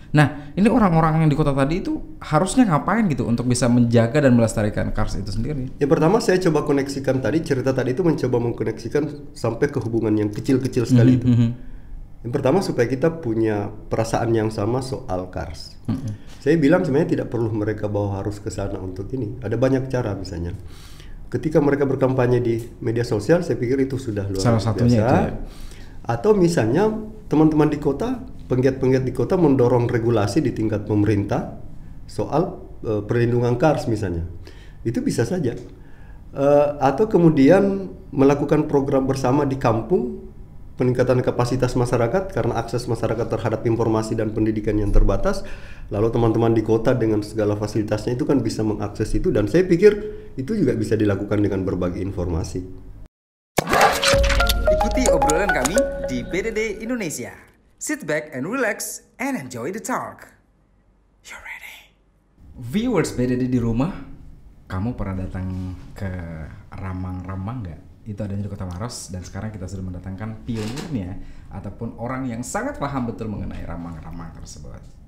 Nah, ini orang-orang yang di kota tadi itu harusnya ngapain gitu untuk bisa menjaga dan melestarikan Kars itu sendiri? Yang pertama saya coba koneksikan tadi, cerita tadi itu mencoba mengkoneksikan sampai ke hubungan yang kecil-kecil sekali itu. Yang pertama supaya kita punya perasaan yang sama soal Kars. Saya bilang sebenarnya tidak perlu mereka bawa harus ke sana untuk ini. Ada banyak cara misalnya. Ketika mereka berkampanye di media sosial, saya pikir itu sudah luar biasa. Salah satunya itu ya. Atau misalnya teman-teman di kota, penggiat-penggiat di kota mendorong regulasi di tingkat pemerintah soal perlindungan Kars misalnya. Itu bisa saja. Atau kemudian melakukan program bersama di kampung, peningkatan kapasitas masyarakat karena akses masyarakat terhadap informasi dan pendidikan yang terbatas. Lalu teman-teman di kota dengan segala fasilitasnya itu kan bisa mengakses itu, dan saya pikir itu juga bisa dilakukan dengan berbagi informasi. Ikuti obrolan kami di BDD Indonesia. Sit back and relax and enjoy the talk. You're ready. Viewers BDD di rumah, kamu pernah datang ke Ramang-Ramang nggak? Itu ada di Kota Maros, dan sekarang kita sudah mendatangkan pionirnya ataupun orang yang sangat paham betul mengenai Ramang-Ramang tersebut.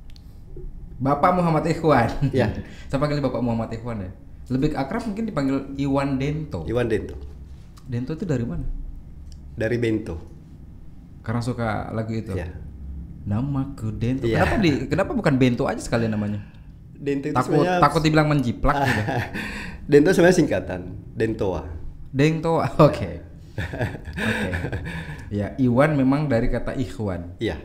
Bapak Muhammad Ikhwan. Ya. Saya panggil Bapak Muhammad Ikhwan ya. Lebih akrab mungkin dipanggil Iwan Dento. Iwan Dento. Dento itu dari mana? Dari Bento. Karena suka lagu itu. Ya. Namaku Dento. Ya. Kenapa bukan Bento aja sekalian namanya? Dento itu Takut dibilang menjiplak gitu. Dento sebenarnya singkatan, Dentoa. Dento. Oke. Ya, Iwan memang dari kata ikhwan. Iya.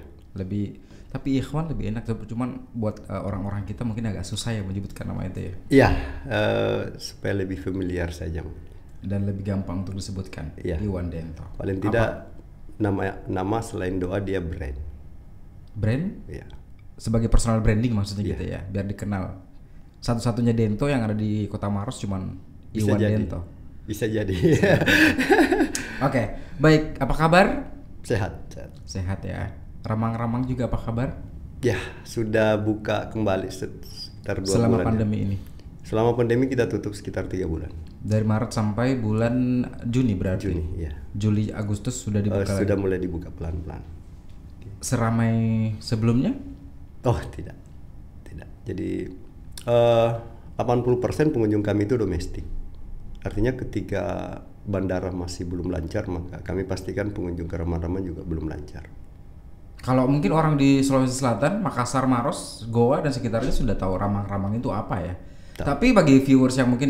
Tapi ikhwan lebih enak, cuman buat orang-orang kita mungkin agak susah ya menyebutkan nama itu ya. Iya, supaya lebih familiar saja. Dan lebih gampang untuk disebutkan. Iya. Iwan Dento. Paling tidak nama selain doa dia brand. Brand? Iya. Sebagai personal branding maksudnya Iya. gitu ya, biar dikenal. Satu-satunya Dento yang ada di Kota Maros cuman Bisa Iwan jadi. Dento. Bisa jadi. Oke, baik. Apa kabar? Sehat. Sehat ya. Ramang-Ramang juga apa kabar? Ya, sudah buka kembali sekitar 2 Selama bulan. pandemi ini. Selama pandemi kita tutup sekitar 3 bulan. Dari Maret sampai bulan Juni berarti. Juni, ya. Juli Agustus sudah dibuka lagi. Sudah mulai dibuka pelan-pelan. Seramai sebelumnya? Oh, tidak. Jadi 80% pengunjung kami itu domestik. Artinya ketika bandara masih belum lancar, maka kami pastikan pengunjung ke Ramang-Ramang juga belum lancar. Kalau mungkin orang di Sulawesi Selatan, Makassar, Maros, Goa dan sekitarnya sudah tahu Ramang-Ramang itu apa ya. Tapi bagi viewers yang mungkin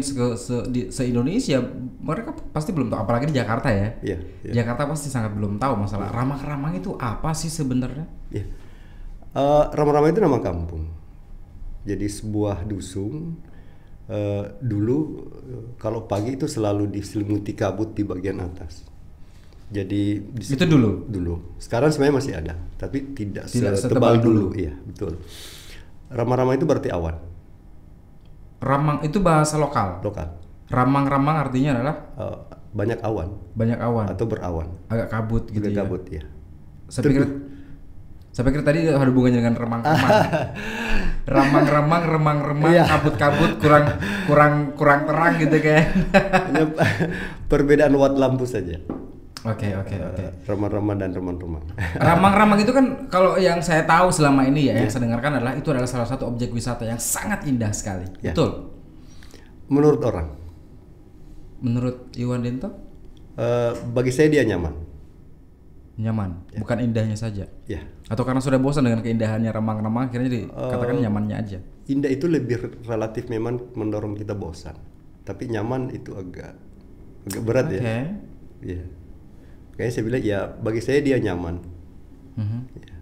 se-Indonesia, mereka pasti belum tahu, apalagi di Jakarta ya. Iya. Jakarta pasti sangat belum tahu masalah Ramang-Ramang itu apa sih sebenarnya. Iya. Ramang-Ramang itu nama kampung. Jadi sebuah dusun. Dulu kalau pagi itu selalu diselimuti kabut di bagian atas. Jadi itu dulu. Sekarang sebenarnya masih ada, tapi tidak setebal dulu. Iya, betul. Ramang-ramang itu berarti awan. Ramang itu bahasa lokal. Ramang-ramang artinya adalah banyak awan. Banyak awan. Atau berawan. Agak kabut gitu ya. Kabut ya. Saya pikir tadi ada hubungannya dengan remang-remang. Remang-remang, Iya. kabut-kabut, kurang terang gitu kayak. Hanya perbedaan watt lampu saja. Oke. Ramang-ramang dan remang-remang. Ramang-ramang itu kan kalau yang saya tahu selama ini ya, yang saya dengarkan adalah itu adalah salah satu objek wisata yang sangat indah sekali. Ya. Betul? Menurut orang. Menurut Iwan Dento? Bagi saya dia nyaman. Nyaman, bukan indahnya saja. Ya. Atau karena sudah bosan dengan keindahannya Ramang-Ramang, akhirnya dikatakan nyamannya aja. Indah itu lebih relatif, memang mendorong kita bosan. Tapi nyaman itu agak berat ya. Iya. Kayaknya saya bilang ya bagi saya dia nyaman. Ya.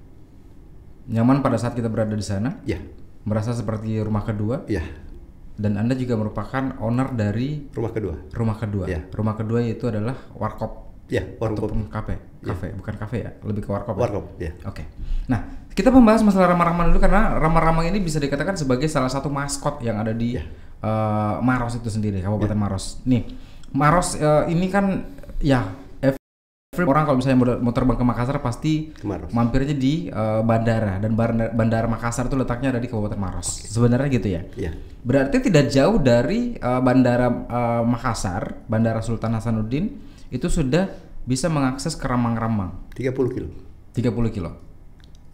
Nyaman pada saat kita berada di sana? Ya. Merasa seperti rumah kedua? Ya. Dan Anda juga merupakan owner dari rumah kedua. Ya. Rumah kedua itu adalah warkop. Ya, warkop. Ataupun kafe, bukan kafe ya, lebih ke warkop. Warkop, ya. Oke. Nah, kita membahas masalah Ramang-Ramang dulu karena Ramang-Ramang ini bisa dikatakan sebagai salah satu maskot yang ada di Maros itu sendiri, Kabupaten Maros. Nih, Maros ini kan ya orang kalau misalnya mau terbang ke Makassar pasti mampirnya di bandara, dan bandara Makassar itu letaknya ada di Kabupaten Maros. Sebenarnya gitu ya. Iya. Berarti tidak jauh dari bandara Makassar, Bandara Sultan Hasanuddin itu sudah bisa mengakses ke Ramang-Ramang. 30 kilo. 30 kilo.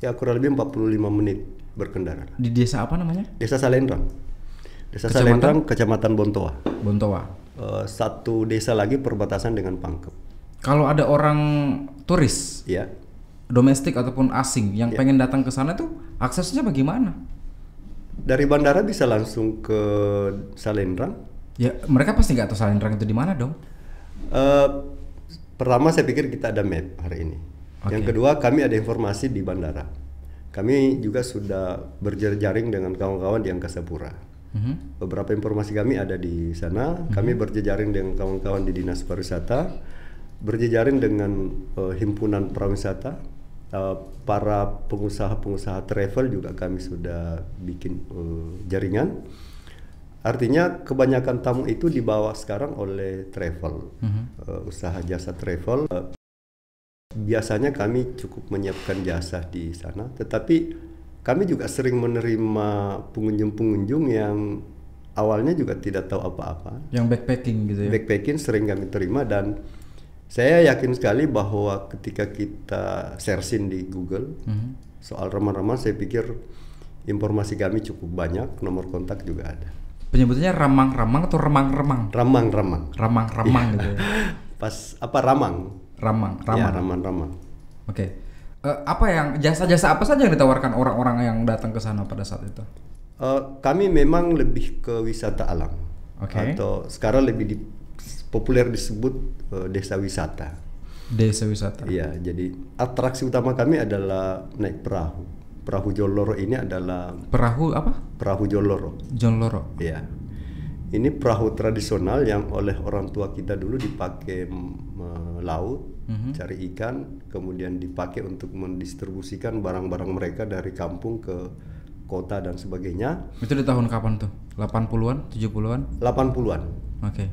Ya kurang lebih 45 menit. berkendara. Di desa apa namanya? Desa Salendrang. Desa Kecamatan? Salendrang, Kecamatan Bontoa. Bontoa. Satu desa lagi perbatasan dengan Pangkep. Kalau ada orang turis, Ya. domestik ataupun asing yang pengen datang ke sana tuh aksesnya bagaimana? Dari bandara bisa langsung ke Salendrang. Ya mereka pasti nggak tahu Salendrang itu di mana dong. Pertama saya pikir kita ada map hari ini. Oke. Yang kedua kami ada informasi di bandara. Kami juga sudah berjejaring dengan kawan-kawan di Angkasa Pura. Beberapa informasi kami ada di sana. Kami berjejaring dengan kawan-kawan di Dinas Pariwisata, berjejaring dengan himpunan prawisata, para pengusaha-pengusaha travel juga kami sudah bikin jaringan. Artinya kebanyakan tamu itu dibawa sekarang oleh travel, usaha jasa travel. Biasanya kami cukup menyiapkan jasa di sana, tetapi kami juga sering menerima pengunjung-pengunjung yang awalnya juga tidak tahu apa-apa. Yang backpacking gitu ya. Backpacking sering kami terima, dan saya yakin sekali bahwa ketika kita searching di Google soal Ramang-Ramang, saya pikir informasi kami cukup banyak, nomor kontak juga ada. Penyebutannya Ramang-Ramang atau Remang-Remang? Ramang-Ramang. Ramang-Ramang gitu ya. Pas apa Ramang? Ramang. Ya, Ramang-Ramang. Oke. Apa yang jasa-jasa apa saja yang ditawarkan orang-orang yang datang ke sana pada saat itu? Kami memang lebih ke wisata alam. Oke. Atau sekarang lebih populer disebut desa wisata. Desa wisata. Iya, jadi atraksi utama kami adalah naik perahu. Perahu Joloro ini adalah Perahu apa? perahu Joloro. John Loro. Iya. Ini perahu tradisional yang oleh orang tua kita dulu dipakai melaut, cari ikan, kemudian dipakai untuk mendistribusikan barang-barang mereka dari kampung ke kota dan sebagainya. Itu di tahun kapan tuh? 80-an, 70-an? 80-an. Oke.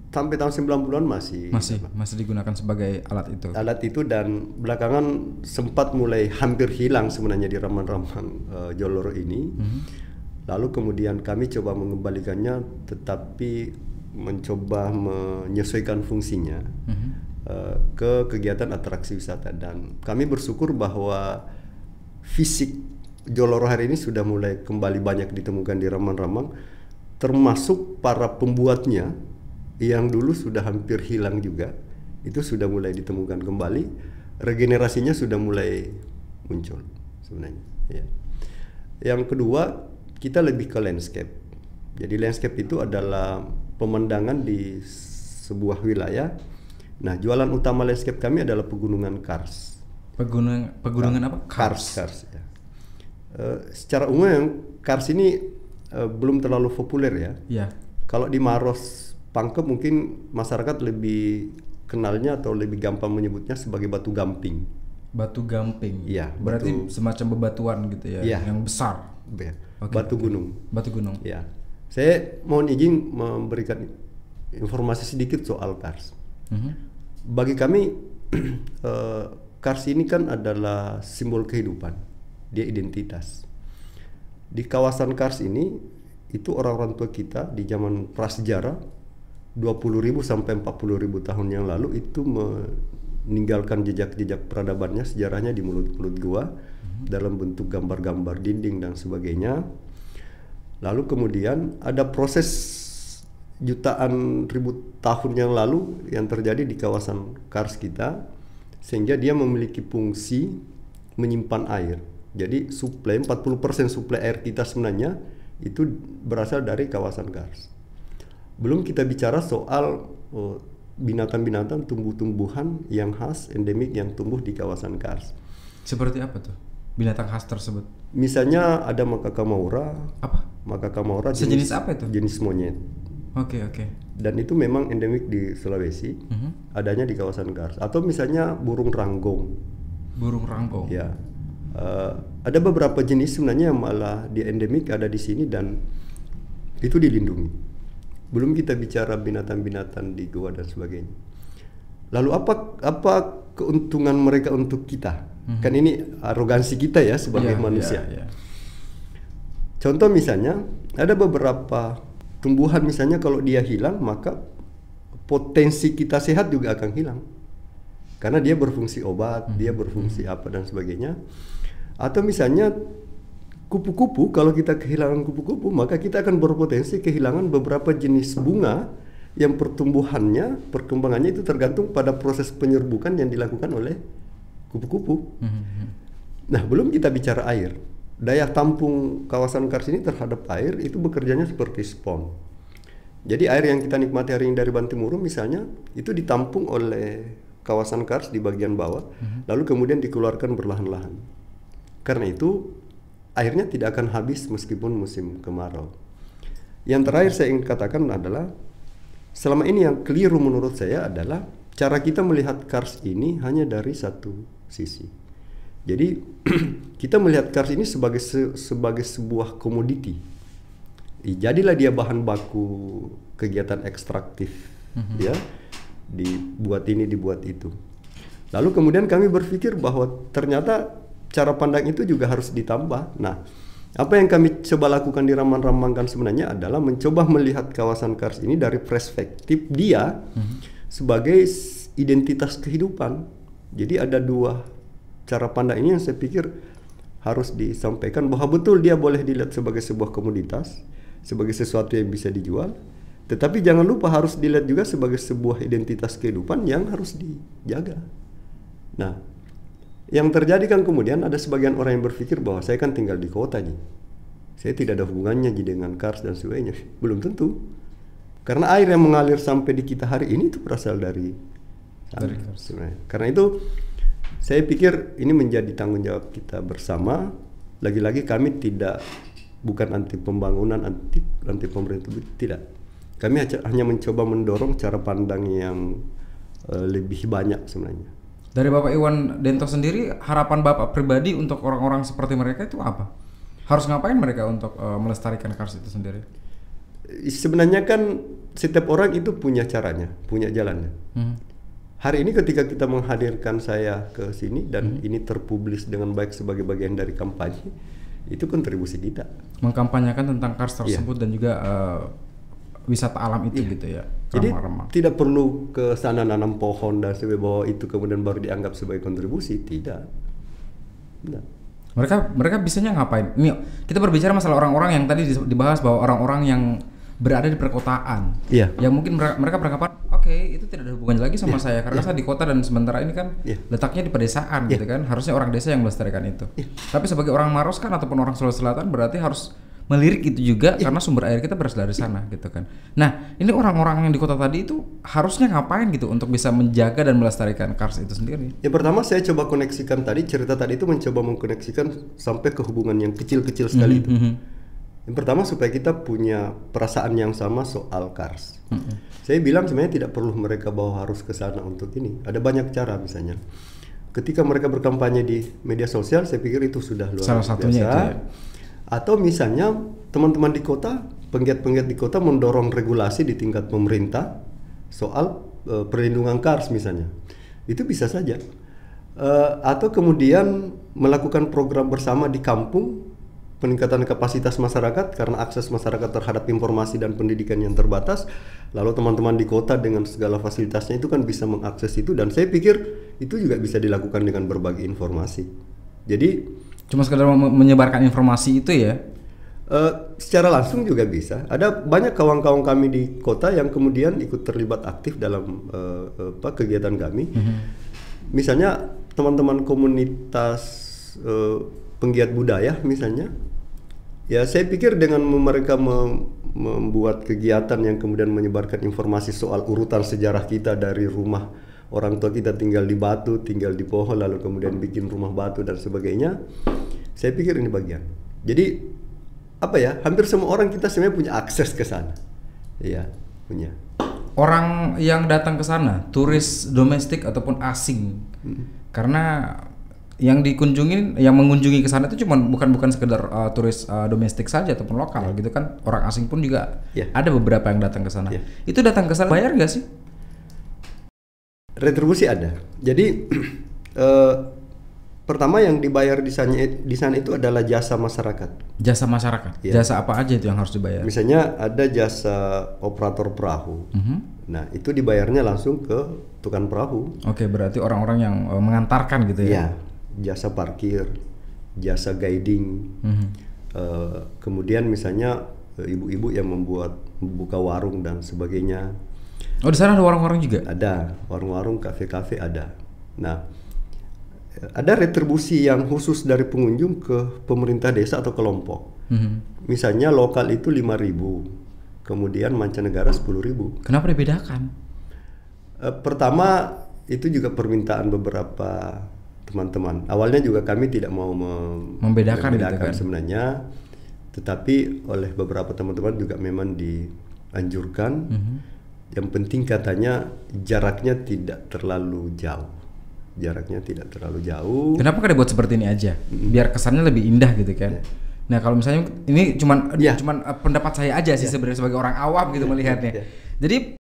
Sampai tahun 90-an Masih digunakan sebagai alat itu. alat itu, dan belakangan sempat mulai hampir hilang sebenarnya di Ramang-Ramang Joloro ini. Lalu kemudian kami coba mengembalikannya, tetapi mencoba menyesuaikan fungsinya ke kegiatan atraksi wisata, dan kami bersyukur bahwa fisik Joloro hari ini sudah mulai kembali banyak ditemukan di Ramang-Ramang, termasuk para pembuatnya yang dulu sudah hampir hilang juga, itu sudah mulai ditemukan kembali, regenerasinya sudah mulai muncul sebenarnya. Ya. Yang kedua, kita lebih ke landscape. Jadi landscape itu adalah pemandangan di sebuah wilayah. Nah, jualan utama landscape kami adalah pegunungan kars. Pegunungan apa? Kars. Ya. Secara umum kars ini belum terlalu populer ya. Iya. Kalau di Maros, Pangkep mungkin masyarakat lebih kenalnya atau lebih gampang menyebutnya sebagai batu gamping. Batu gamping. Iya. Berarti semacam bebatuan gitu ya, Iya. yang besar. Ya. Oke, Batu oke. gunung. Batu gunung. Ya. Saya mohon izin memberikan informasi sedikit soal kars. Bagi kami kars ini kan adalah simbol kehidupan, dia identitas. Di kawasan kars ini itu orang-orang tua kita di zaman prasejarah 20.000 sampai 40.000 tahun yang lalu itu meninggalkan jejak-jejak peradabannya, sejarahnya di mulut-mulut gua dalam bentuk gambar-gambar dinding dan sebagainya. Lalu kemudian ada proses jutaan ribu tahun yang lalu yang terjadi di kawasan kars kita, sehingga dia memiliki fungsi menyimpan air. Jadi suplai 40% suplai air kita sebenarnya itu berasal dari kawasan kars. Belum kita bicara soal binatang-binatang, tumbuh-tumbuhan yang khas endemik yang tumbuh di kawasan kars. Seperti apa tuh binatang khas tersebut? Misalnya ada makaka maura. Apa? Makaka maura Sejenis apa itu? Jenis monyet. Oke. Dan itu memang endemik di Sulawesi, adanya di kawasan kars. Atau misalnya burung ranggong. Burung ranggong. Ya, ada beberapa jenis sebenarnya yang malah di endemik ada di sini dan itu dilindungi. Belum kita bicara binatang-binatang di goa dan sebagainya. Lalu apa keuntungan mereka untuk kita? Kan ini arogansi kita ya sebagai manusia. Iya. Contoh misalnya ada beberapa tumbuhan misalnya kalau dia hilang maka potensi kita sehat juga akan hilang. Karena dia berfungsi obat, dia berfungsi apa dan sebagainya. Atau misalnya kupu-kupu, kalau kita kehilangan kupu-kupu, maka kita akan berpotensi kehilangan beberapa jenis bunga yang perkembangannya itu tergantung pada proses penyerbukan yang dilakukan oleh kupu-kupu. Nah, belum kita bicara air. Daya tampung kawasan kars ini terhadap air itu bekerjanya seperti spons. Jadi air yang kita nikmati hari ini dari Bantimurung misalnya, itu ditampung oleh kawasan kars di bagian bawah, lalu kemudian dikeluarkan berlahan-lahan. Karena itu airnya tidak akan habis meskipun musim kemarau. Yang terakhir saya ingin katakan adalah, selama ini yang keliru menurut saya adalah cara kita melihat kars ini hanya dari satu sisi. Jadi kita melihat kars ini sebagai sebuah komoditi. Jadilah dia bahan baku kegiatan ekstraktif, ya, dibuat ini, dibuat itu. Lalu kemudian kami berpikir bahwa ternyata cara pandang itu juga harus ditambah. Nah, apa yang kami coba lakukan di Ramang-Ramangkan sebenarnya adalah mencoba melihat kawasan kars ini dari perspektif dia sebagai identitas kehidupan. Jadi ada dua cara pandang ini yang saya pikir harus disampaikan, bahwa betul dia boleh dilihat sebagai sebuah komoditas, sebagai sesuatu yang bisa dijual, tetapi jangan lupa harus dilihat juga sebagai sebuah identitas kehidupan yang harus dijaga. Nah, yang terjadi kan kemudian ada sebagian orang yang berpikir bahwa saya kan tinggal di kota nih, saya tidak ada hubungannya dengan kars dan sebagainya. Belum tentu, karena air yang mengalir sampai di kita hari ini itu berasal dari kars. Karena itu saya pikir ini menjadi tanggung jawab kita bersama. Lagi-lagi kami bukan anti pembangunan, anti pemerintah, tidak. Kami hanya mencoba mendorong cara pandang yang lebih banyak sebenarnya. Dari Bapak Iwan Dento sendiri, harapan Bapak pribadi untuk orang-orang seperti mereka itu apa? Harus ngapain mereka untuk melestarikan kars itu sendiri? Sebenarnya kan setiap orang itu punya caranya, punya jalannya. Hari ini ketika kita menghadirkan saya ke sini dan ini terpublis dengan baik sebagai bagian dari kampanye, itu kontribusi kita. Mengkampanyekan tentang kars tersebut dan juga wisata alam itu gitu ya. Jadi tidak perlu ke sana nanam pohon dan sebagainya, bahwa itu kemudian baru dianggap sebagai kontribusi, tidak. Nah. Mereka bisanya ngapain? Ini kita berbicara masalah orang-orang yang tadi dibahas, bahwa orang-orang yang berada di perkotaan, yang mungkin mereka beranggapan, oke, itu tidak ada hubungannya lagi sama saya karena saya di kota dan sementara ini kan letaknya di pedesaan gitu kan, harusnya orang desa yang melestarikan itu. Tapi sebagai orang Maros kan ataupun orang Sulawesi Selatan berarti harus melirik itu juga karena sumber air kita berasal dari sana gitu kan. Nah, ini orang-orang yang di kota tadi itu harusnya ngapain gitu untuk bisa menjaga dan melestarikan kars itu sendiri? Yang pertama saya coba koneksikan tadi, cerita tadi itu mencoba mengkoneksikan sampai ke hubungan yang kecil-kecil sekali itu. Yang pertama supaya kita punya perasaan yang sama soal kars. Saya bilang sebenarnya tidak perlu mereka bawa harus ke sana untuk ini. Ada banyak cara misalnya. Ketika mereka berkampanye di media sosial, saya pikir itu sudah luar biasa. Salah satunya itu ya. Atau misalnya teman-teman di kota, penggiat-penggiat di kota mendorong regulasi di tingkat pemerintah soal perlindungan kars misalnya. Itu bisa saja. Atau kemudian melakukan program bersama di kampung, peningkatan kapasitas masyarakat karena akses masyarakat terhadap informasi dan pendidikan yang terbatas. Lalu teman-teman di kota dengan segala fasilitasnya itu kan bisa mengakses itu, dan saya pikir itu juga bisa dilakukan dengan berbagai informasi. Jadi cuma sekedar menyebarkan informasi itu ya? Secara langsung juga bisa. Ada banyak kawan-kawan kami di kota yang kemudian ikut terlibat aktif dalam kegiatan kami. Misalnya teman-teman komunitas penggiat budaya misalnya, ya saya pikir dengan mereka membuat kegiatan yang kemudian menyebarkan informasi soal urutan sejarah kita dari rumah orang tua kita tinggal di batu, tinggal di pohon, lalu kemudian bikin rumah batu dan sebagainya. Saya pikir ini bagian. Jadi apa ya? Hampir semua orang kita sebenarnya punya akses ke sana. Iya, punya. Orang yang datang ke sana, turis domestik ataupun asing. Karena yang mengunjungi ke sana itu bukan sekedar turis domestik saja ataupun lokal gitu kan. Orang asing pun juga ada beberapa yang datang ke sana. Itu datang ke sana bayar nggak sih? Retribusi ada. Jadi pertama yang dibayar di sana itu adalah jasa masyarakat. Jasa masyarakat. Jasa apa aja itu yang harus dibayar? Misalnya ada jasa operator perahu. Nah, itu dibayarnya langsung ke tukang perahu. Oke, berarti orang-orang yang mengantarkan gitu ya? Iya. Jasa parkir, jasa guiding. Kemudian misalnya ibu-ibu yang membuka warung dan sebagainya. Oh, di sana ada warung-warung juga? Ada, warung-warung, kafe-kafe ada. Nah, ada retribusi yang khusus dari pengunjung ke pemerintah desa atau kelompok. Misalnya lokal itu 5.000, kemudian mancanegara 10.000. Kenapa dibedakan? Pertama itu juga permintaan beberapa teman-teman. Awalnya juga kami tidak mau membedakan gitu kan? Sebenarnya, tetapi oleh beberapa teman-teman juga memang dianjurkan. Yang penting katanya jaraknya tidak terlalu jauh. Jaraknya tidak terlalu jauh. Kenapa kan dibuat seperti ini aja? Biar kesannya lebih indah gitu kan. Nah, kalau misalnya ini cuman pendapat saya aja sih sebenarnya sebagai orang awam gitu melihatnya. Jadi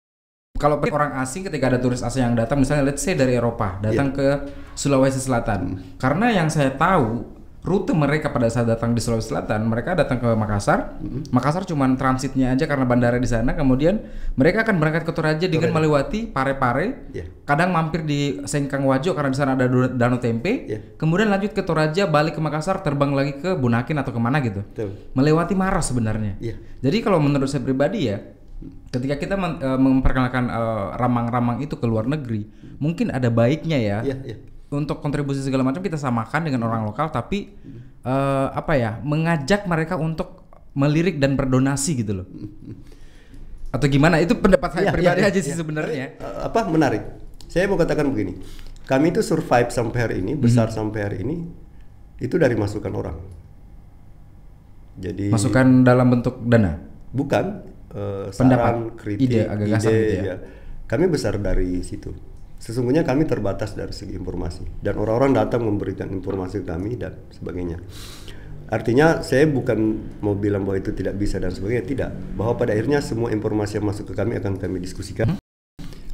kalau orang asing, ketika ada turis asing yang datang, misalnya let's say dari Eropa datang ke Sulawesi Selatan, karena yang saya tahu rute mereka pada saat datang di Sulawesi Selatan, mereka datang ke Makassar. Makassar cuman transitnya aja karena bandara di sana. Kemudian mereka akan berangkat ke Toraja dengan melewati Pare-Pare. Kadang mampir di Sengkang Wajo karena di sana ada Danau Tempe. Kemudian lanjut ke Toraja, balik ke Makassar, terbang lagi ke Bunaken atau kemana gitu. Melewati Maros sebenarnya. Jadi kalau menurut saya pribadi ya, ketika kita memperkenalkan ramang-ramang itu ke luar negeri, mungkin ada baiknya ya. Untuk kontribusi segala macam kita samakan dengan orang lokal, tapi mengajak mereka untuk melirik dan berdonasi gitu loh. Atau gimana? Itu pendapat saya pribadi aja sih sebenarnya. Menarik. Saya mau katakan begini. Kami itu survive sampai hari ini, besar sampai hari ini itu dari masukan orang. Jadi masukan dalam bentuk dana? Bukan, pendapat, saran, kritik, ide, gagasan gitu ya. Kami besar dari situ. Sesungguhnya kami terbatas dari segi informasi dan orang-orang datang memberikan informasi ke kami dan sebagainya. Artinya saya bukan mau bilang bahwa itu tidak bisa dan sebagainya, tidak. Bahwa pada akhirnya semua informasi yang masuk ke kami akan kami diskusikan.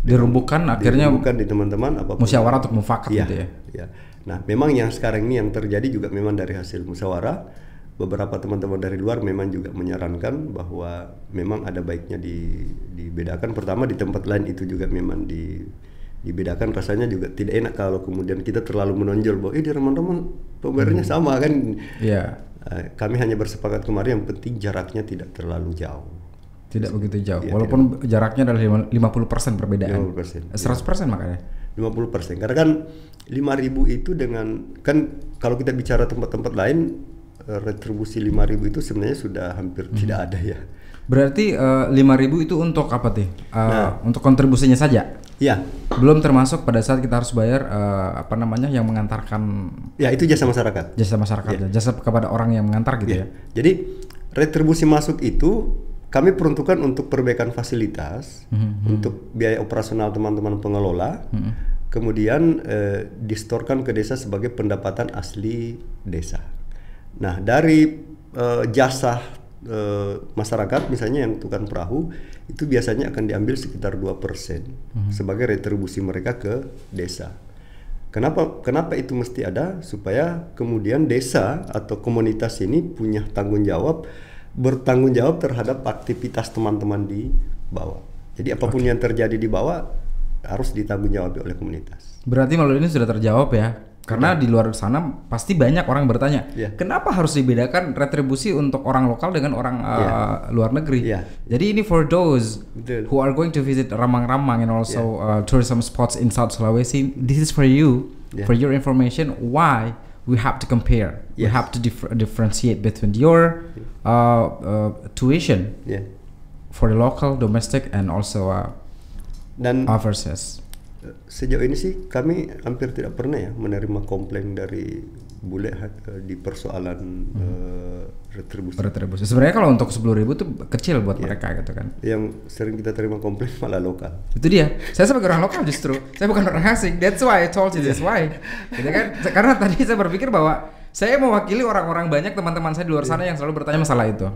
Dirumbukan akhirnya di teman-teman apapun. Musyawarah untuk mufakat gitu ya. Ya. Nah, memang yang sekarang ini yang terjadi juga memang dari hasil musyawarah. Beberapa teman-teman dari luar memang juga menyarankan bahwa memang ada baiknya dibedakan. Pertama di tempat lain itu juga memang dibedakan, rasanya juga tidak enak kalau kemudian kita terlalu menonjol bahwa di Raman-Raman pembayarannya sama kan. Kami hanya bersepakat kemarin yang penting jaraknya tidak terlalu jauh. Tidak begitu jauh. Walaupun jaraknya adalah 50% perbedaan. 50%. 100% makanya. 50%. Karena kan 5.000 itu dengan kan kalau kita bicara tempat-tempat lain retribusi 5.000 itu sebenarnya sudah hampir tidak ada ya. Berarti 5.000 itu untuk apa tuh? Untuk kontribusinya saja? Iya. Belum termasuk pada saat kita harus bayar yang mengantarkan. Ya, itu jasa masyarakat. Jasa masyarakat, jasa kepada orang yang mengantar gitu ya. Jadi retribusi masuk itu kami peruntukkan untuk perbaikan fasilitas, untuk biaya operasional teman-teman pengelola, kemudian distorkan ke desa sebagai pendapatan asli desa. Nah, dari jasa masyarakat misalnya yang tukang perahu itu biasanya akan diambil sekitar 2% sebagai retribusi mereka ke desa. Kenapa itu mesti ada? Supaya kemudian desa atau komunitas ini punya bertanggung jawab terhadap aktivitas teman-teman di bawah. Jadi apapun yang terjadi di bawah harus ditanggung jawab oleh komunitas. Berarti melalui ini sudah terjawab ya? Karena di luar sana pasti banyak orang bertanya, kenapa harus dibedakan retribusi untuk orang lokal dengan orang luar negeri? Jadi ini for those who are going to visit Ramang-Ramang and also tourism spots in South Sulawesi, this is for you, for your information, why we have to compare, we have to differentiate between your tuition for the local, domestic, and also overseas. Sejauh ini sih kami hampir tidak pernah ya menerima komplain dari bule di persoalan retribusi. Sebenarnya kalau untuk 10.000 itu kecil buat mereka gitu kan. Yang sering kita terima komplain malah lokal. Itu dia. Saya sebagai orang lokal justru, saya bukan orang asing. That's why I told you this why. Gitu kan? Karena tadi saya berpikir bahwa saya mewakili orang-orang banyak teman-teman saya di luar sana yang selalu bertanya masalah itu.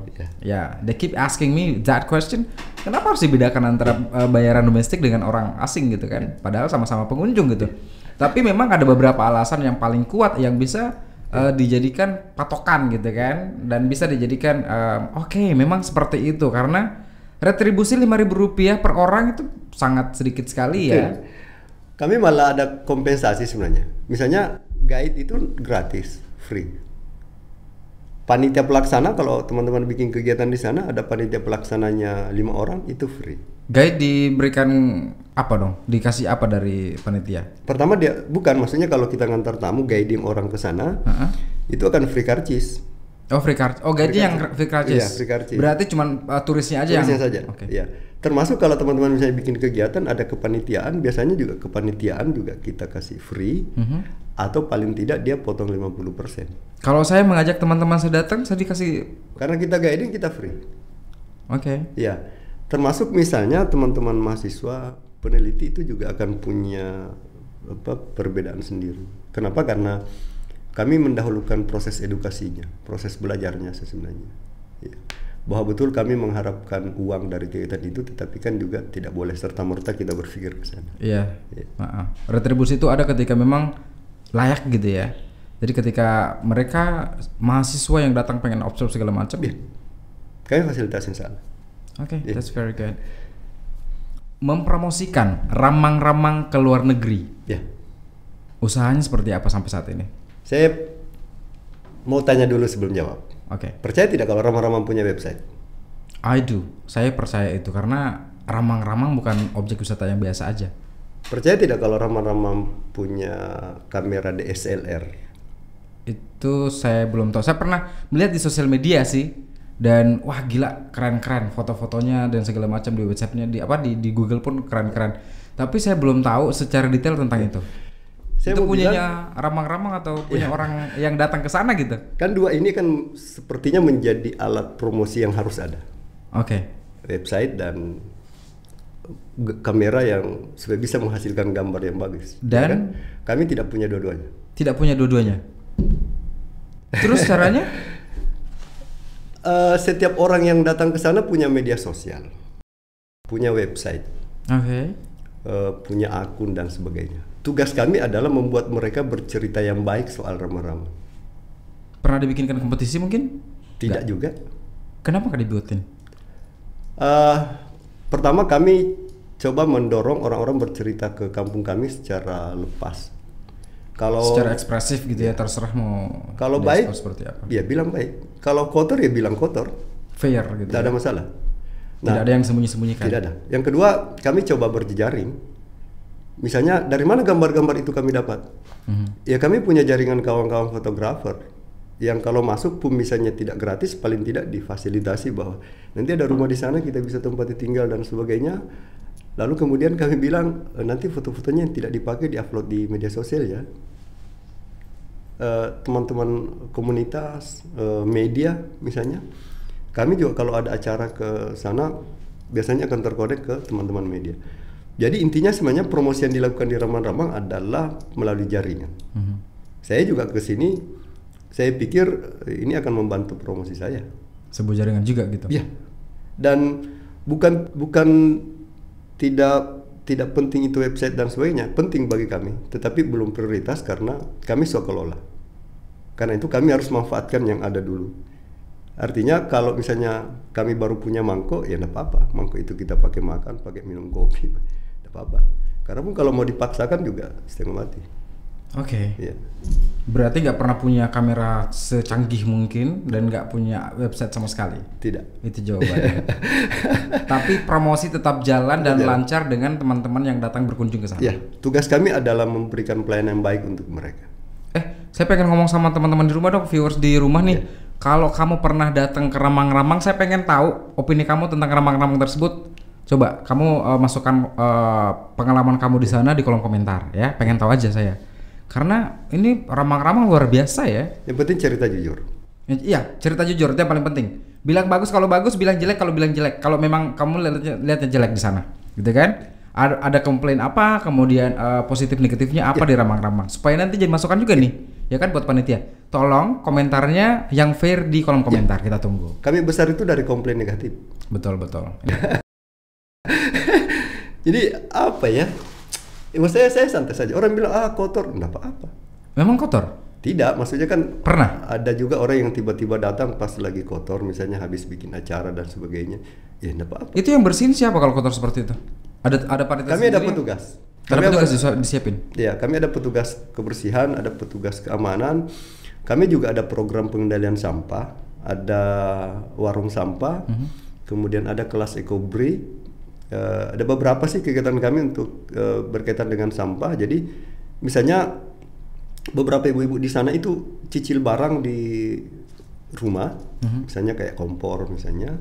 They keep asking me that question. Kenapa harus dibedakan antara bayaran domestik dengan orang asing gitu kan? Padahal sama-sama pengunjung gitu. Tapi memang ada beberapa alasan yang paling kuat yang bisa dijadikan patokan gitu kan, dan bisa dijadikan memang seperti itu karena retribusi Rp5.000 per orang itu sangat sedikit sekali ya. Kami malah ada kompensasi sebenarnya. Misalnya guide itu gratis, free. Panitia pelaksana, kalau teman-teman bikin kegiatan di sana, ada panitia pelaksananya 5 orang, itu free. Guide diberikan apa dong? Dikasih apa dari panitia? Pertama dia, bukan, maksudnya kalau kita ngantar tamu, guiding orang ke sana, itu akan free karcis. Oh, free card. Oh, guide yang free karcis. Iya, free karcis. Berarti cuman turisnya aja Turisnya yang saja. Oke. Iya. Termasuk kalau teman-teman misalnya bikin kegiatan, ada kepanitiaan, biasanya juga kepanitiaan juga kita kasih free, atau paling tidak dia potong 50%. Kalau saya mengajak teman-teman saya datang, saya dikasih. Karena kita guiding, kita free. Oke. Ya, termasuk misalnya teman-teman mahasiswa peneliti itu juga akan punya perbedaan sendiri. Kenapa? Karena kami mendahulukan proses edukasinya, proses belajarnya sebenarnya. Ya. Bahwa betul kami mengharapkan uang dari kegiatan itu, tetapi kan juga tidak boleh serta-merta kita berpikir ke sana. Iya. Retribusi itu ada ketika memang layak gitu ya. Jadi ketika mereka mahasiswa yang datang pengen observe segala macam, kami fasilitasin sana. Oke, that's very good. Mempromosikan ramang-ramang ke luar negeri. Ya. Usahanya seperti apa sampai saat ini? Saya mau tanya dulu sebelum jawab. Oke. Percaya tidak kalau ramang-ramang punya website? I do. Saya percaya itu karena ramang-ramang bukan objek wisata yang biasa aja. Percaya tidak kalau ramang-ramang punya kamera DSLR? Itu saya belum tahu. Saya pernah melihat di sosial media sih, dan wah gila, keren-keren foto-fotonya dan segala macam di websitenya, di Google pun keren-keren. Tapi saya belum tahu secara detail tentang itu. Itu punyanya ramang-ramang atau punya orang yang datang ke sana gitu? Kan dua ini kan sepertinya menjadi alat promosi yang harus ada. Oke. Website dan kamera yang supaya bisa menghasilkan gambar yang bagus. Dan ya kan? Kami tidak punya dua-duanya. Tidak punya dua-duanya. Terus caranya? Setiap orang yang datang ke sana punya media sosial, punya website, punya akun dan sebagainya. Tugas kami adalah membuat mereka bercerita yang baik soal ramang-ramang. Pernah dibikinkan kompetisi mungkin? Tidak juga. Kenapa nggak dibuatin? Pertama kami coba mendorong orang-orang bercerita ke kampung kami secara lepas. Kalau secara ekspresif gitu ya, terserah mau. Kalau baik, seperti apa? Ya bilang baik. Kalau kotor ya bilang kotor. Fair gitu. Tidak ada masalah. Tidak ada yang sembunyi-sembunyikan. Tidak ada. Yang kedua, kami coba berjejaring. Misalnya dari mana gambar-gambar itu kami dapat? Ya kami punya jaringan kawan-kawan fotografer yang kalau masuk pun misalnya tidak gratis, paling tidak difasilitasi bahwa nanti ada rumah di sana, kita bisa tempati tinggal dan sebagainya. Lalu kemudian kami bilang nanti foto-fotonya yang tidak dipakai diupload di media sosial ya. Teman-teman komunitas, media misalnya, kami juga kalau ada acara ke sana biasanya akan terkonek ke teman-teman media. Jadi intinya sebenarnya promosi yang dilakukan di Ramang-Ramang adalah melalui jaringan. Saya juga ke sini, saya pikir ini akan membantu promosi saya. Sebuah jaringan juga gitu. Iya. Dan bukan tidak penting itu website dan sebagainya, penting bagi kami, tetapi belum prioritas karena kami swakalola. Karena itu kami harus manfaatkan yang ada dulu. Artinya kalau misalnya kami baru punya mangkok, ya tidak apa-apa. Mangkok itu kita pakai makan, pakai minum kopi, tidak apa-apa. Karena pun kalau mau dipaksakan juga setengah mati. Oke. Ya. Berarti nggak pernah punya kamera secanggih mungkin dan nggak punya website sama sekali? Tidak. Itu jawabannya. Tapi promosi tetap jalan dan lancar dengan teman-teman yang datang berkunjung ke sana. Ya, tugas kami adalah memberikan pelayanan yang baik untuk mereka. Saya pengen ngomong sama teman-teman di rumah dong, viewers di rumah nih. Kalau kamu pernah datang ke Ramang-Ramang, saya pengen tahu opini kamu tentang Ramang-Ramang tersebut. Coba kamu masukkan pengalaman kamu di sana di kolom komentar ya. Pengen tahu aja saya. Karena ini Ramang-Ramang luar biasa ya. Yang penting cerita jujur. Iya, cerita jujur itu yang paling penting. Bilang bagus kalau bagus, bilang jelek kalau bilang jelek. Kalau memang kamu lihatnya jelek di sana, gitu kan? Ada komplain apa, kemudian positif negatifnya apa di Ramang-Ramang. Supaya nanti jadi masukan juga nih, ya kan buat panitia. Tolong komentarnya yang fair di kolom komentar, kita tunggu. Kami besar itu dari komplain negatif. Betul. Jadi apa ya? Maksudnya saya santai saja. Orang bilang kotor, enggak apa-apa. Memang kotor? Tidak, maksudnya kan pernah ada juga orang yang tiba-tiba datang pas lagi kotor, misalnya habis bikin acara dan sebagainya. Ya enggak apa-apa. Itu yang bersihin siapa kalau kotor seperti itu? Ada panitia. Kami ada petugas. Ada petugas disiapin. Iya, kami ada petugas kebersihan, ada petugas keamanan. kami juga ada program pengendalian sampah, ada warung sampah, kemudian ada kelas ekobri, ada beberapa sih kegiatan kami untuk berkaitan dengan sampah. Jadi misalnya beberapa ibu-ibu di sana itu cicil barang di rumah, misalnya kayak kompor misalnya,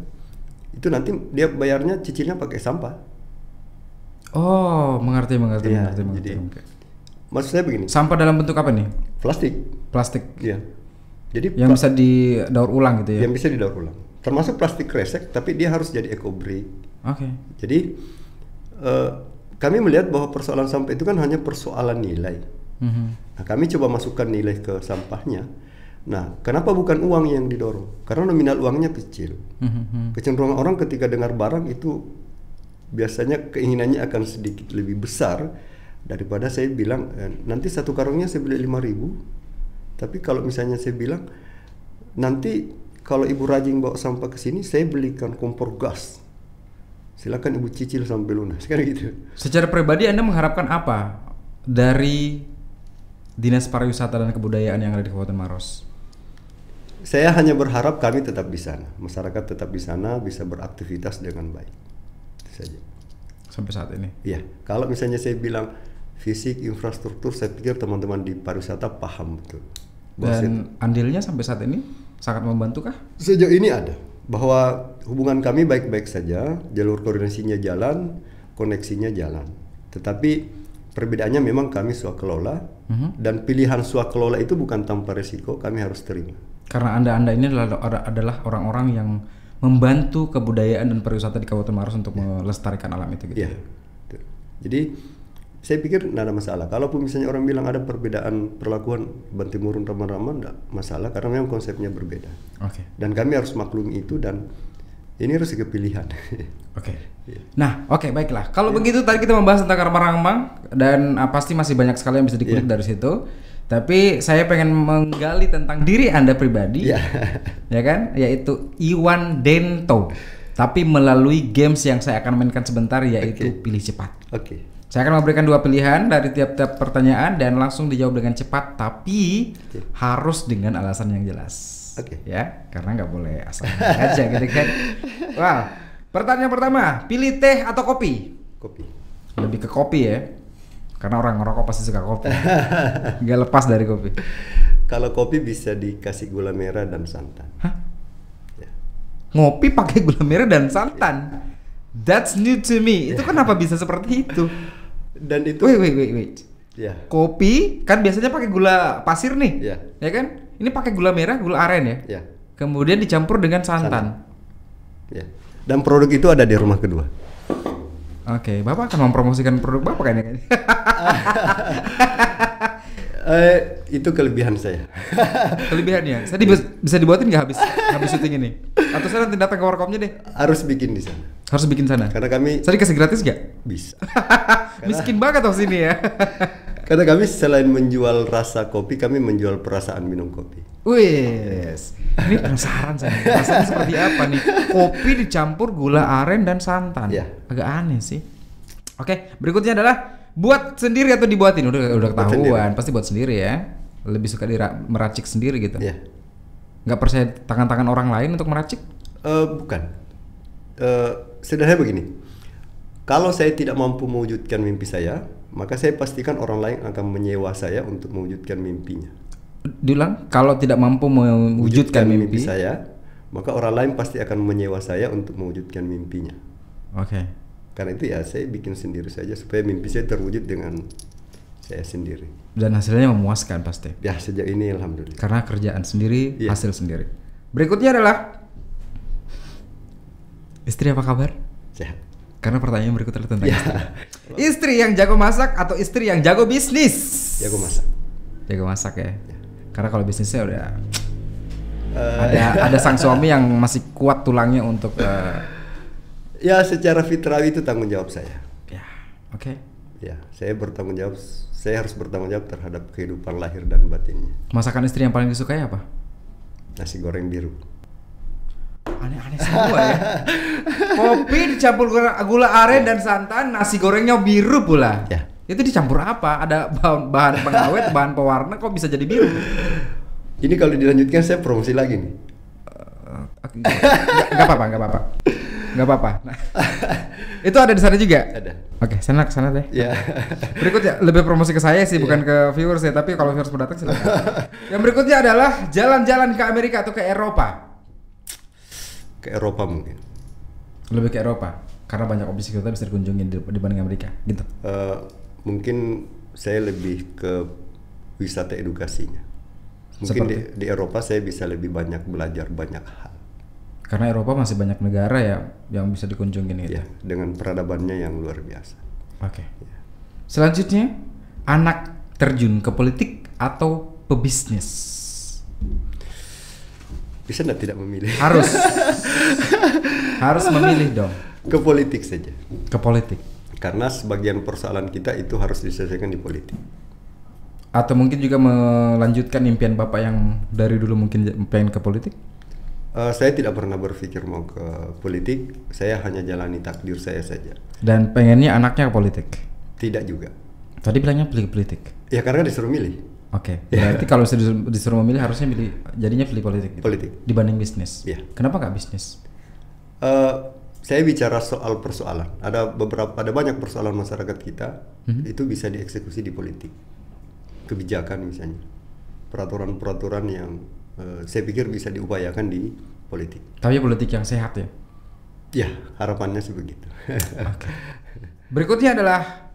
itu nanti dia bayarnya cicilnya pakai sampah. Oh, mengerti. Iya, mengerti. jadi Oke. maksud saya begini, Sampah dalam bentuk apa nih? plastik. Iya. Jadi Yang bisa didaur ulang gitu ya? yang bisa didaur ulang. Termasuk plastik kresek, tapi dia harus jadi ekobri. Oke. Jadi kami melihat bahwa persoalan sampah itu kan hanya persoalan nilai. Nah, kami coba masukkan nilai ke sampahnya. Nah, kenapa bukan uang yang didorong? Karena nominal uangnya kecil. Kecenderungan orang ketika dengar barang itu biasanya keinginannya akan sedikit lebih besar daripada saya bilang nanti satu karungnya saya beli 5.000. Tapi kalau misalnya saya bilang nanti kalau ibu rajin bawa sampah ke sini, saya belikan kompor gas. Silakan ibu cicil sampai lunas, kan gitu. Secara pribadi Anda mengharapkan apa dari Dinas Pariwisata dan Kebudayaan yang ada di Kabupaten Maros? Saya hanya berharap kami tetap di sana, masyarakat tetap di sana bisa beraktivitas dengan baik. Itu saja. Sampai saat ini. Iya, kalau misalnya saya bilang fisik, infrastruktur, saya pikir teman-teman di pariwisata paham betul. Dan andilnya sampai saat ini sangat membantu kah? Sejauh ini ada, bahwa hubungan kami baik-baik saja, jalur koordinasinya jalan, koneksinya jalan. Tetapi perbedaannya memang kami swakelola, dan pilihan swakelola itu bukan tanpa resiko, kami harus terima. Karena Anda ini adalah orang-orang yang membantu kebudayaan dan pariwisata di Kabupaten Maros untuk melestarikan alam itu gitu. Iya. Jadi saya pikir tidak ada masalah. Kalaupun misalnya orang bilang ada perbedaan perlakuan Bantimurun Rama-Rama, tidak masalah karena memang konsepnya berbeda. Oke. Dan kami harus maklumi itu, dan ini harus kepilihan. Oke. Nah, oke, baiklah. Kalau begitu tadi kita membahas tentang Rama-Rama dan pasti masih banyak sekali yang bisa dikulik dari situ. Tapi saya pengen menggali tentang diri Anda pribadi, ya kan? Yaitu Iwan Dento. Tapi melalui games yang saya akan mainkan sebentar, yaitu pilih cepat. Oke. Saya akan memberikan 2 pilihan dari tiap-tiap pertanyaan dan langsung dijawab dengan cepat, tapi harus dengan alasan yang jelas. Oke. Ya, karena nggak boleh asal aja gitu kan. Wah, pertanyaan pertama, pilih teh atau kopi? Kopi. Lebih ke kopi ya. Karena orang ngerokok pasti suka kopi. Nggak lepas dari kopi. Kalau kopi bisa dikasih gula merah dan santan. Hah? Ya. Ngopi pakai gula merah dan santan? That's new to me. Itu kenapa bisa seperti itu? Dan itu Wait. Ya. Kopi kan biasanya pakai gula pasir nih. Ya. Ya kan? Ini pakai gula merah, gula aren ya. Ya. Kemudian dicampur dengan santan. Ya. Dan produk itu ada di rumah kedua. Oke, Bapak akan mempromosikan produk Bapak kayaknya. Itu kelebihan saya. Kelebihannya, saya bisa dibuatin nggak habis syuting ini? Atau saya nanti datang ke warkopnya deh? Harus bikin di sana. Harus bikin sana. Karena kami Saya dikasih gratis nggak? bisa. Miskin banget loh sini ya. Karena kami selain menjual rasa kopi, kami menjual perasaan minum kopi. Wes, ini penasaran saya. Rasanya seperti apa nih? Kopi dicampur gula aren dan santan. Ya. Agak aneh sih. Oke, berikutnya adalah buat sendiri atau dibuatin? Udah ketahuan, pasti buat sendiri ya. Lebih suka meracik sendiri gitu. Ya. Nggak percaya tangan-tangan orang lain untuk meracik? Bukan. Sederhana begini. Kalau saya tidak mampu mewujudkan mimpi saya, maka saya pastikan orang lain akan menyewa saya untuk mewujudkan mimpinya. Diulang, kalau tidak mampu mewujudkan mimpi saya, maka orang lain pasti akan menyewa saya untuk mewujudkan mimpinya. Oke. Karena itu ya saya bikin sendiri saja supaya mimpi saya terwujud dengan saya sendiri. Dan hasilnya memuaskan pasti. Ya sejak ini alhamdulillah. Karena kerjaan sendiri, hasil sendiri. Berikutnya adalah istri apa kabar? Sehat. Karena pertanyaan berikutnya tentang istri. Istri yang jago masak atau istri yang jago bisnis? Jago masak. Jago masak ya. Karena kalau bisnisnya udah ada sang suami yang masih kuat tulangnya untuk ya secara fitrawi itu tanggung jawab saya. Ya, oke. Ya, saya bertanggung jawab. Saya harus bertanggung jawab terhadap kehidupan lahir dan batinnya. Masakan istri yang paling disukai apa? Nasi goreng biru. Aneh-aneh semua ya. Kopi dicampur gula aren dan santan, nasi gorengnya biru pula. Ya. Itu dicampur apa? Ada bahan pengawet, bahan pewarna, kok bisa jadi biru? Ini kalau dilanjutkan saya promosi lagi nih. Nggak apa-apa, nggak apa-apa. Nah, itu ada di sana juga. Ada. Oke, sana deh. Ya. Berikutnya lebih promosi ke saya sih, bukan ke viewers ya. Tapi kalau viewers mau datang silakan. Yang berikutnya adalah jalan-jalan ke Amerika atau ke Eropa. Ke Eropa mungkin. Lebih ke Eropa, karena banyak opsi kita bisa dikunjungi dibanding Amerika, gitu. Mungkin saya lebih ke wisata edukasinya. Mungkin di Eropa saya bisa lebih banyak belajar banyak hal. Karena Eropa masih banyak negara ya yang bisa dikunjungin gitu. Ya, dengan peradabannya yang luar biasa. Oke. Ya. Selanjutnya, anak terjun ke politik atau pebisnis? Bisa tidak memilih? Harus. Harus memilih dong. Ke politik saja. Ke politik. Karena sebagian persoalan kita itu harus diselesaikan di politik. Atau mungkin juga melanjutkan impian Bapak yang dari dulu mungkin pengen ke politik? Saya tidak pernah berpikir mau ke politik, saya hanya jalani takdir saya saja. Dan pengennya anaknya ke politik? Tidak juga. Tadi bilangnya pilih politik? Ya karena disuruh milih. Oke, berarti kalau disuruh memilih harusnya jadinya pilih politik gitu? Politik. Dibanding bisnis? Iya. Kenapa nggak bisnis? Saya bicara soal persoalan. Ada banyak persoalan masyarakat kita, itu bisa dieksekusi di politik. Kebijakan misalnya, peraturan-peraturan yang saya pikir bisa diupayakan di politik. Tapi politik yang sehat ya? Ya, harapannya sebegitu. Okay. Berikutnya adalah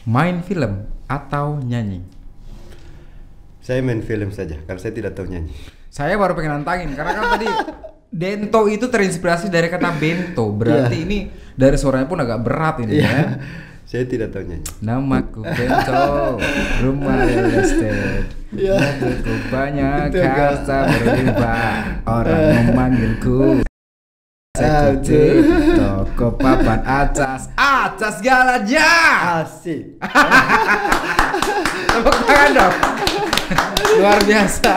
main film atau nyanyi. Saya main film saja, karena saya tidak tahu nyanyi. Saya baru pengen nantangin, karena kan tadi Dento itu terinspirasi dari kata bento. Berarti ini dari suaranya pun agak berat ini ya. Saya tidak tahu nyanyi. Namaku Bento, rumah real estate. Mobilku banyak, harta berlimpah. Orang memanggilku Sekutu, toko papan atas galanya. Asik. Tepuk tangan dong. Luar biasa.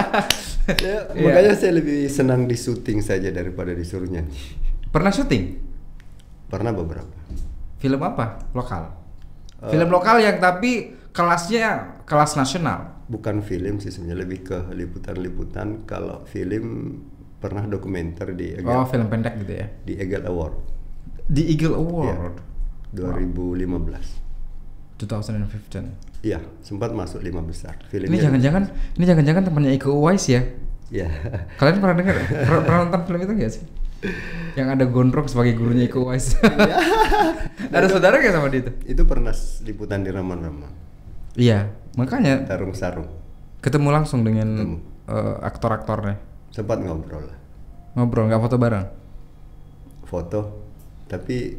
Makanya saya lebih senang di syuting saja daripada disuruh nyanyi. Pernah syuting? Pernah beberapa. Film apa? Lokal? Film lokal yang tapi kelasnya kelas nasional? Bukan film sih sebenarnya, lebih ke liputan-liputan. Kalau film pernah dokumenter di Eagle. Oh, film pendek gitu ya? Di Eagle Award. Di Eagle Award? Ya, 2015. 2015. Iya, sempat masuk 5 besar. Ini jangan-jangan temannya Iko Uwais ya? Iya. Kalian pernah dengar? Pernah nonton film itu nggak sih? Yang ada Gondrong sebagai gurunya Iko Uwais. Ada saudara nggak sama dia itu? Itu pernah liputan di Ramang-Ramang. Iya, makanya Tarung Sarung. ketemu langsung dengan aktor-aktornya. Sempat ngobrol lah. Ngobrol, nggak foto bareng? Foto, tapi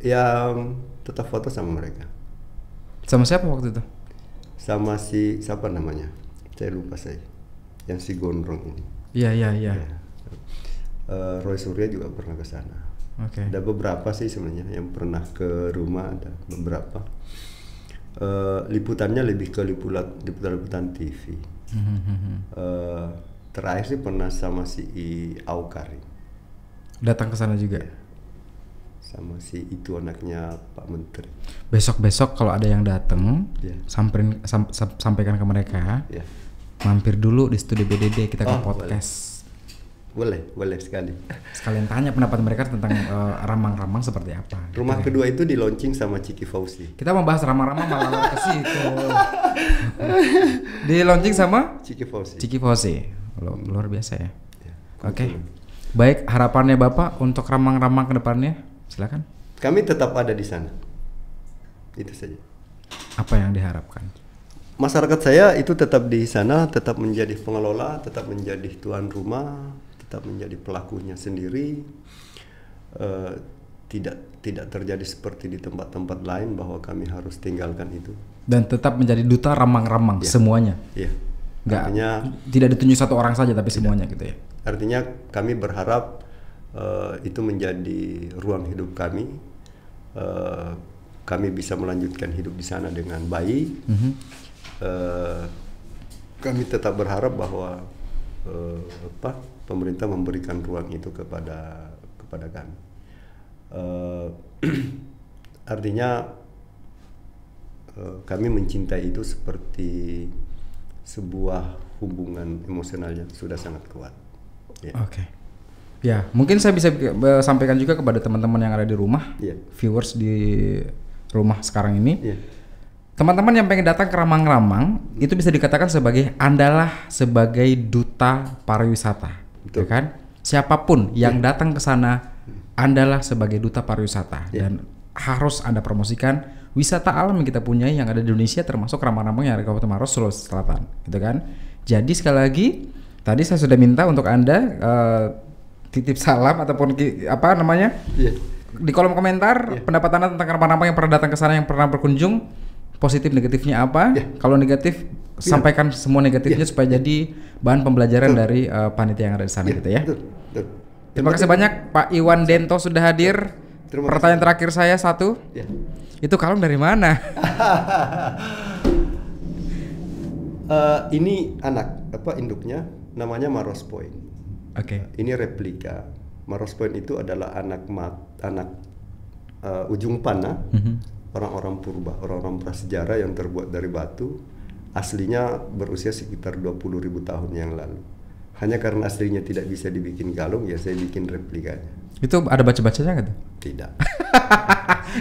ya tetap foto sama mereka. Sama siapa waktu itu? Sama si siapa namanya? Saya lupa saya. Yang si Gondrong ini. Iya. Roy Surya juga pernah ke sana. Oke. Ada beberapa sih sebenarnya yang pernah ke rumah, ada beberapa. Liputannya lebih ke liputan TV. Terakhir sih pernah sama si Aukari. Datang ke sana juga. Ya. Sama si itu anaknya Pak Menteri. Besok kalau ada yang datang, Yeah. sampaikan ke mereka. Yeah. Mampir dulu di studio BDD, kita ke podcast. Boleh sekali. Sekalian tanya pendapat mereka tentang ramang-ramang seperti apa. Rumah gitu kedua itu di launching sama Ciki Fauzi. Kita mau bahas ramang-ramang malah ke situ. Di launching sama Ciki Fauzi. Ciki Fauzi. Luar biasa ya. Ya, Oke. Baik, harapannya Bapak untuk ramang-ramang ke depannya? Silakan. Kami tetap ada di sana. Itu saja. Apa yang diharapkan? Masyarakat saya itu tetap di sana, tetap menjadi pengelola, tetap menjadi tuan rumah, tetap menjadi pelakunya sendiri. Tidak terjadi seperti di tempat-tempat lain bahwa kami harus tinggalkan itu. Dan tetap menjadi duta ramang-ramang semuanya. Iya. Nggak, Artinya tidak ditunjuk satu orang saja tapi semuanya gitu ya. Artinya kami berharap itu menjadi ruang hidup kami. Kami bisa melanjutkan hidup di sana dengan baik. Kami tetap berharap bahwa pemerintah memberikan ruang itu kepada kami. Artinya kami mencintai itu seperti sebuah hubungan emosionalnya sudah sangat kuat. Ya. Oke. Ya, mungkin saya bisa sampaikan juga kepada teman-teman yang ada di rumah, viewers di rumah sekarang ini. Teman-teman yang pengen datang ke Ramang-Ramang itu bisa dikatakan sebagai andalah sebagai duta pariwisata, ya kan? Siapapun yang datang ke sana andalah sebagai duta pariwisata dan harus Anda promosikan wisata alam yang kita punya yang ada di Indonesia, termasuk Ramang-Ramang yang ada di Kabupaten Maros, Sulawesi Selatan, gitu kan? Jadi sekali lagi, tadi saya sudah minta untuk Anda titip salam ataupun di kolom komentar pendapat Anda tentang Ramang-Ramang yang pernah datang ke sana, yang pernah berkunjung, positif negatifnya apa? Kalau negatif sampaikan semua negatifnya supaya jadi bahan pembelajaran dari panitia yang ada di sana gitu ya. Terima kasih banyak Pak Iwan Dento sudah hadir. Pertanyaan terakhir saya satu. Itu kalung dari mana? Ini induknya namanya Maros Point. Ini replika. Maros Point itu adalah anak ujung panah. Orang-orang purba, orang-orang prasejarah yang terbuat dari batu, aslinya berusia sekitar 20.000 tahun yang lalu. Hanya karena aslinya tidak bisa dibikin kalung, ya saya bikin replikanya. Itu ada baca-bacanya nggak tuh? Tidak.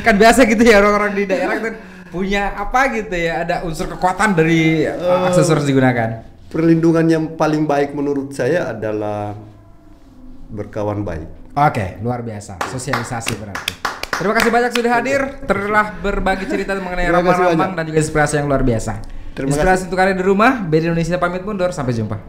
Kan biasa gitu ya, orang-orang di daerah kan punya apa gitu ya, ada unsur kekuatan dari aksesoris digunakan. Perlindungan yang paling baik menurut saya adalah berkawan baik. Oke, luar biasa. Sosialisasi berarti. Terima kasih banyak sudah hadir, telah berbagi cerita mengenai Ramang-Ramang dan juga inspirasi yang luar biasa. Inspirasi untuk kalian di rumah, BD Indonesia pamit mundur, sampai jumpa.